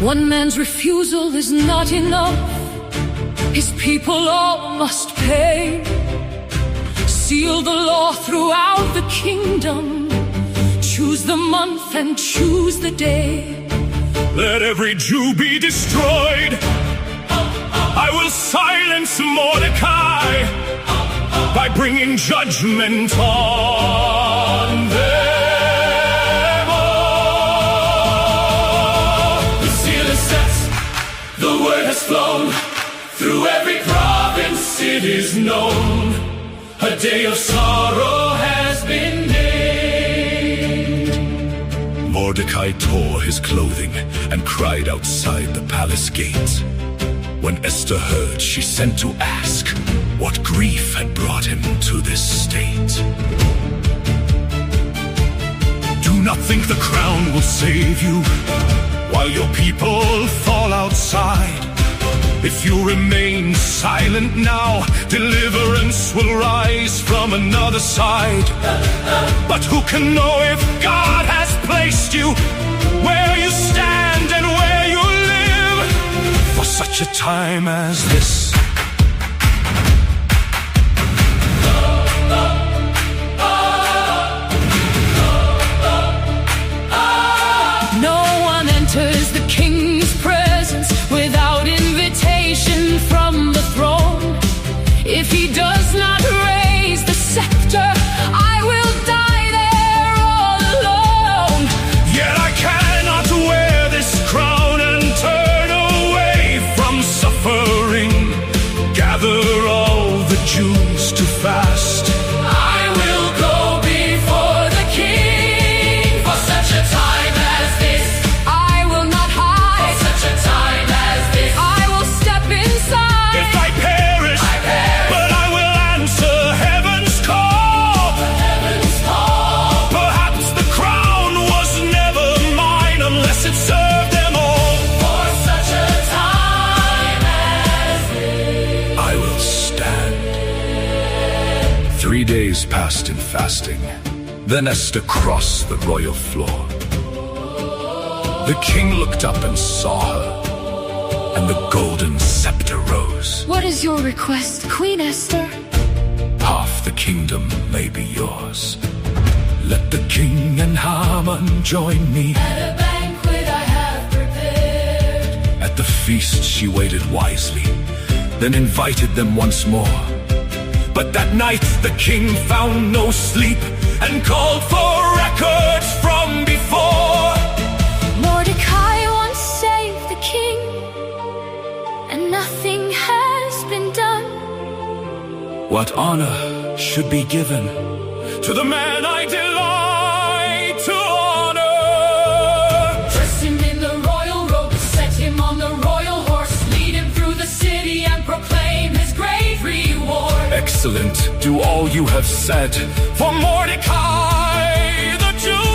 One man's refusal is not enough. His people all must pay. Seal the law throughout the kingdom. Choose the month and choose the day. Let every Jew be destroyed. I will silence Mordecai by bringing judgment on them all. The seal is set, the word has flown. Through every province it is known. A day of sorrow has been made. Mordecai tore his clothing and cried outside the palace gate. When Esther heard, she sent to ask what grief had brought him to this state. Do not think the crown will save you while your people fall outside. If you remain silent now, deliverance will rise from another side. But who can know if God has placed you where you stand and where you live for such a time as this? No one enters the king's presence without invitation from the throne. If he does not raise the scepter, I will die there all alone. Yet I cannot wear this crown and turn away from suffering. Gather all the Jews to fast. I will go before the king for such a time as this. I will not hide. For such a time as this. I will step inside. If I perish, but I will answer heaven's call. Heaven's call. Perhaps the crown was never mine unless it served them all. For such a time as this, I will stand. 3 days passed in fasting. Then Esther crossed the royal floor. The king looked up and saw her, and the golden scepter rose. What is your request, Queen Esther? Half the kingdom may be yours. Let the king and Haman join me. At a banquet I have prepared. At the feast she waited wisely, then invited them once more. But that night the king found no sleep and called for records from before. Mordecai once saved the king, and nothing has been done. What honor should be given to the man I delight to honor. Dress him in the royal robe, set him on the royal horse, lead him through the city and proclaim his great reward. Excellent, do all you have said. For Mordecai, the Jew,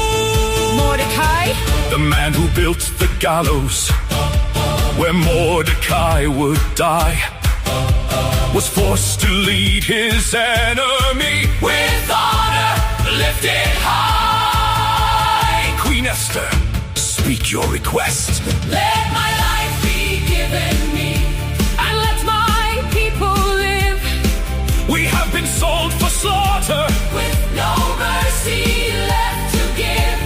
Mordecai, The man who built the gallows where Mordecai would die was forced to lead his enemy with honor lifted high. Queen Esther, speak your request. let my life be given me, and let my people live. We have been sold for slaughter With no mercy left to give,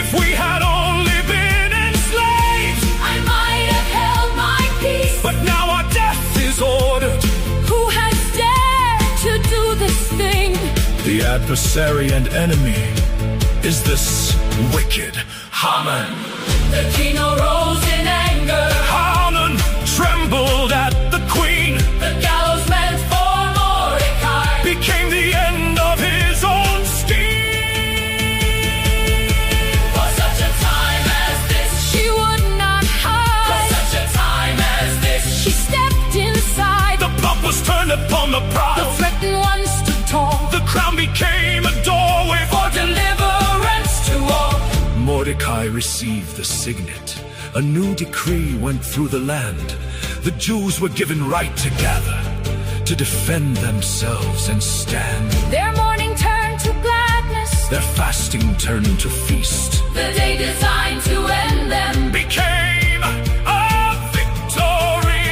if we had only been enslaved. I might have held my peace. But now our death is ordered. Who has dared to do this thing? The adversary and enemy is this wicked Haman. The king arose in anger. Haman trembled at the queen, The gallows meant for Mordecai became the end of his own scheme. For such a time as this, she would not hide. For such a time as this, she stepped inside. The plot was turned upon the The proud. threatened one stood tall. The crown became a doorway for Deliverance to all. Mordecai received the signet. A new decree went through the land. The Jews were given right to gather, to defend themselves and stand. Their mourning turned to gladness. Their fasting turned to feast. The day designed to end them became a victory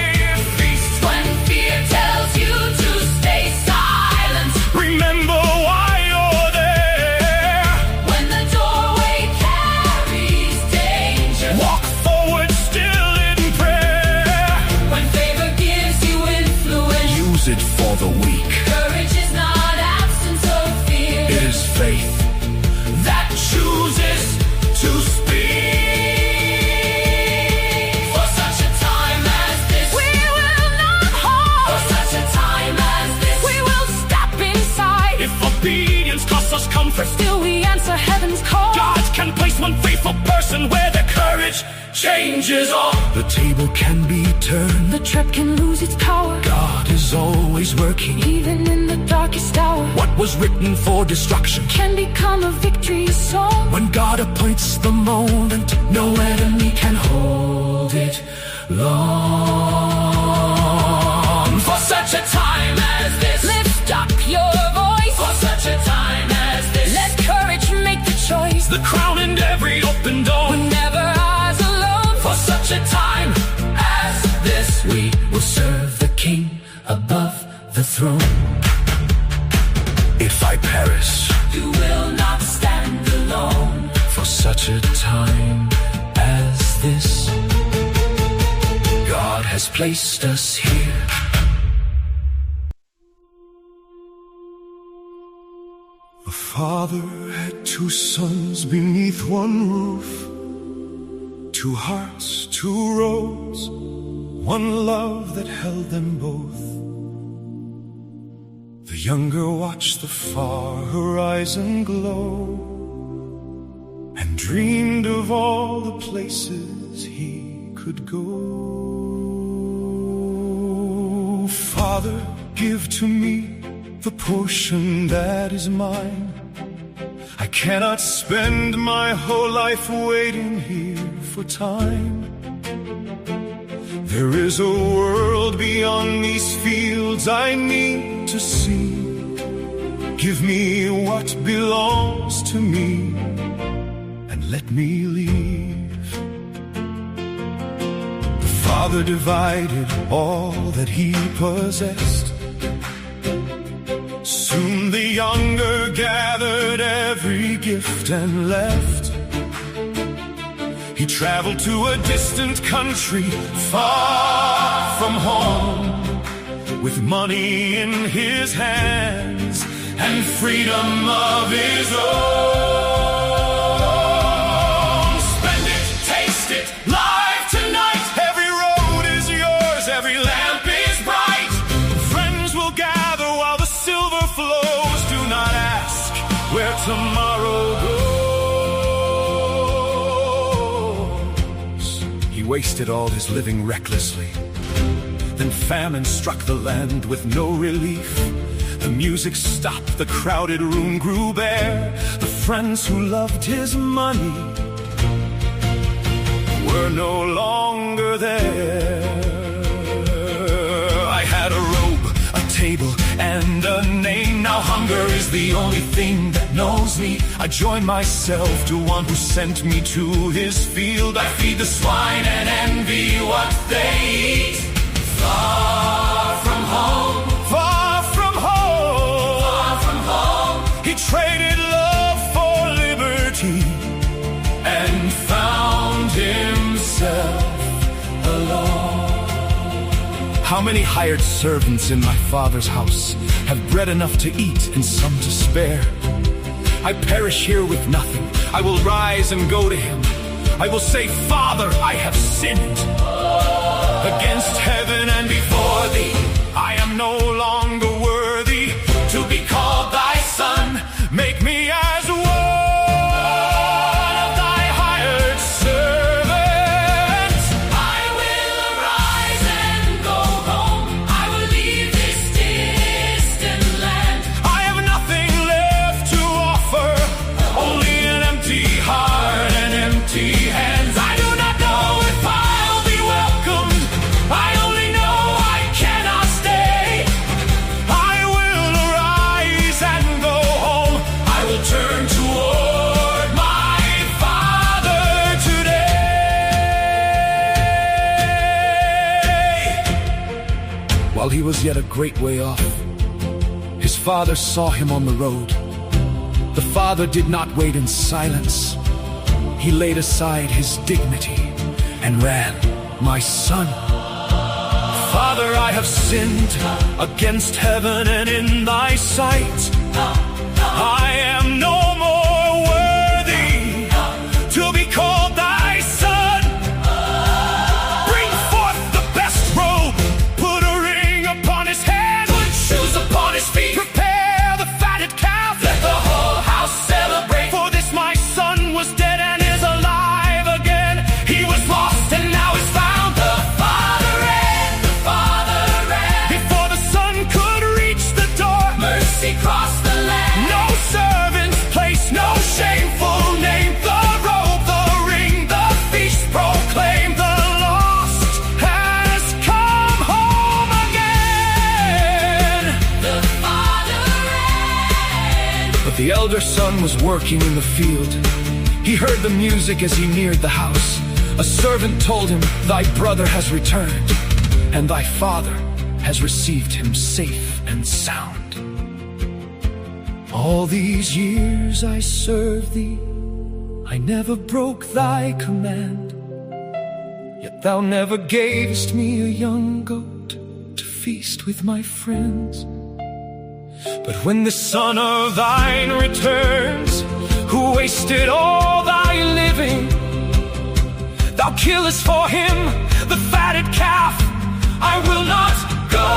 feast. when fear tells you to stay silent. Remember why you're there. When the door beautiful person where their courage changes all. The table can be turned, The trap can lose its power, God is always working. even in the darkest hour. What was written for destruction Can become a victory song. when God appoints the moment, no enemy can hold it long. For such a time as this, Lift up your voice. for such a time as this, Let courage make the choice. the crown and every open door. We're never eyes alone. For such a time as this, we will serve the King above the throne. If I perish, You will not stand alone. for such a time as this, God has placed us here. A father had two sons beneath one roof, two hearts, two roads, one love that held them both. The younger watched the far horizon glow and dreamed of all the places he could go. Father, give to me the portion that is mine. I cannot spend my whole life waiting here for time. There is a world beyond these fields I need to see. Give me what belongs to me and let me leave. The father divided all that he possessed. Soon the younger gathered every gift and left. He traveled to a distant country far from home, with money in his hands and freedom of his own. Spend it, taste it, live tonight. Every road is yours, every lamp is bright. Friends will gather while the silver flows. Do not ask where tomorrow goes. He wasted all his living recklessly. Then famine struck the land with no relief. The music stopped, the crowded room grew bare. The friends who loved his money were no longer there. I had a robe, a table, and a name. Now hunger is the only thing that knows me. I join myself to one who sent me to his field. I feed the swine and envy what they eat. Far from home, far from home, far from home. He traded love for liberty and found himself alone. How many hired servants in my father's house have bread enough to eat and some to spare? I perish here with nothing. I will rise and go to him. I will say, Father, I have sinned against heaven and before thee. I am no longer worthy to be called thy son. Make me as one of thy hired servants. I will arise and go home. I will leave this distant land. I have nothing left to offer, only an empty heart and empty hands. I do not know if I'll be welcomed. I only know I cannot stay. I will arise and go home. I will turn toward my Father today. While he was yet a great way off, his father saw him on the road. The father did not wait in silence. He laid aside his dignity and ran. My son, Father, I have sinned against heaven and in thy sight. I am no more worthy to be called thy son. Bring forth the best robe, put a ring upon his hand, put shoes upon his feet, prepare the fatted calf. Let the whole house celebrate, for this my son was dead and is alive. The elder son was working in the field. He heard the music as he neared the house. A servant told him, "Thy brother has returned, and thy father has received him safe and sound." All these years I served thee, I never broke thy command. Yet thou never gavest me a young goat to feast with my friends. But when the son of thine returns, who wasted all thy living, thou killest for him the fatted calf. I will not go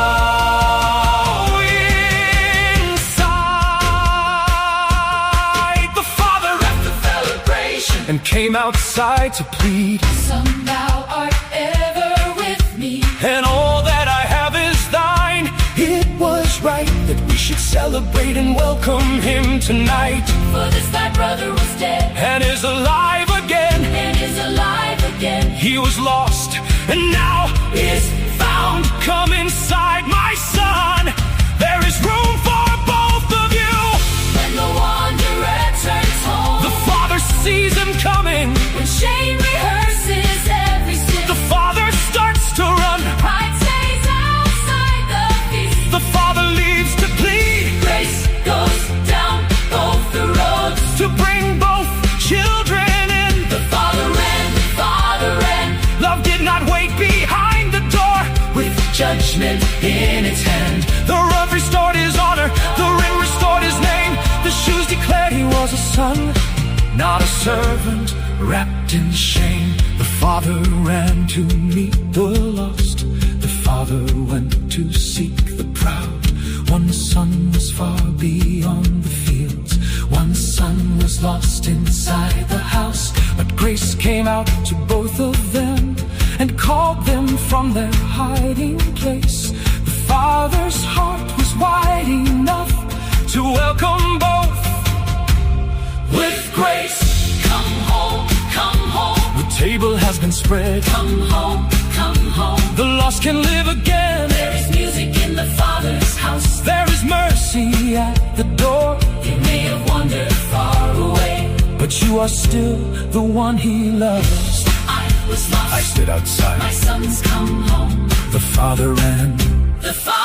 inside. The father left the celebration and came outside to plead, Son, thou art ever with me, and all that I have is thine. It was right that we should celebrate and welcome him tonight. for this thy brother was dead, And is alive again. and is alive again. He was lost and now is found. Come inside, my son. There is room for both of you. When the wanderer turns home, The father sees him coming. when shame rehearses every sin, The father starts to run. pride stays outside the feast. The father leaves to plead, Grace goes down both the roads. to bring both children in. The father ran, Love did not wait behind the door. with judgment in its hand. The rug restored his honor, the ring restored his name. The shoes declared he was a son, not a servant, wrapped in shame. The father ran to meet the lost. The father went to seek the proud. One son was far beyond the fields. One son was lost inside the house. But grace came out to both of them and called them from their hiding place. The father's heart was wide enough to welcome both with grace. Come home, come home, The table has been spread. come home, come home. The lost can live again. There is music in the Father's house. There is mercy at the door. You may have wandered far away. But you are still the one he loves. I was lost, I stood outside. my son's come home. The father ran. The Father